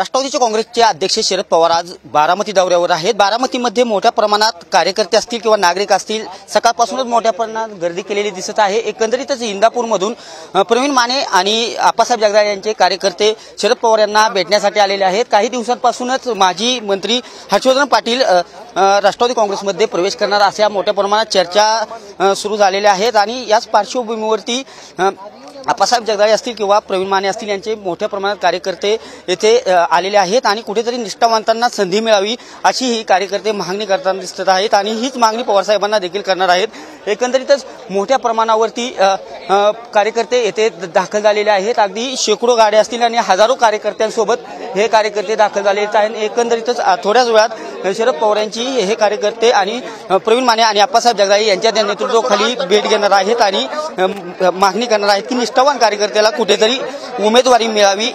राष्ट्रवादीचे काँग्रेसचे अध्यक्ष शरद पवार आज बारामती दौऱ्यावर आहेत। बारामतीमध्ये मोठ्या प्रमाणात कार्यकर्ते असतील किंवा नागरिक असतील, सकाळपासूनच मोठ्या प्रमाणात गर्दी केलेली दिसत आहे। एकंदरीतच इंदापूरमधून प्रवीण माने आणि आप्पासाहेब जगदाळे यांचे कार्यकर्ते शरद पवार यांना भेटण्यासाठी आलेले आहेत। काही दिवसांपासूनच माजी मंत्री हर्षवर्धन पाटील राष्ट्रवादी काँग्रेसमध्ये प्रवेश करणार अशा मोठ्या प्रमाणात चर्चा सुरू झालेल्या आहेत आणि याच पार्श्वभूमीवरती आप्पासाहेब जगदाळे असतील किंवा प्रवीण माने असतील यांचे मोठ्या प्रमाणात कार्यकर्ते येथे आलेले आहेत आणि कुठेतरी निष्ठावंतांना संधी मिळावी अशी ही कार्यकर्ते मागणी करताना दिसत आहेत आणि हीच मागणी पवार साहेबांना देखील करणार आहेत। एकंदरीतच मोठ्या प्रमाणावरती कार्यकर्ते येथे दाखल झालेले आहेत। अगदी शेकडो गाड्या असतील आणि हजारो कार्यकर्त्यांसोबत हे कार्यकर्ते दाखल झालेले आहेत। एकंदरीतच थोड्याच वेळात शरद पवार यांची हे कार्यकर्ते आणि प्रवीण माने आणि आप्पासाहेब जगदाळे यांच्या नेतृत्वाखाली भेट घेणार आहेत आणि मागणी करणार आहेत की निष्ठावान कार्यकर्त्याला कुठेतरी उमेदवारी मिळावी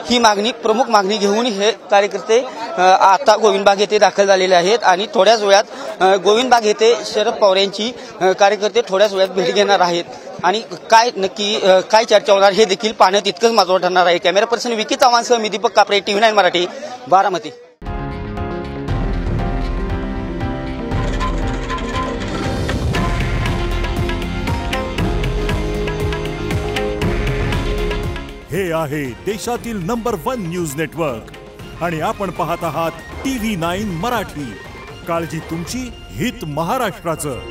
ही मागणी, प्रमुख मागणी घेऊन हे कार्यकर्ते आता गोविंदबाग येथे दाखल झालेले आहेत आणि थोड्याच वेळात गोविंदबाग येथे शरद पवार यांची कार्यकर्ते थोड्याच वेळात भेट घेणार आहेत आणि काय चर्चा होणार हे देखील पाहणं तितकंच महत्त्वाचं ठरणार आहे। कॅमेरा पर्सन विकी चव्हाणसह मी दीपक कापरे, TV9 मराठी, बारामती। हे आहे देशातील नंबर 1 न्यूज नेटवर्क आणि आपण पाहत आहात TV9 मराठी। काळजी तुमची, हित महाराष्ट्राचं।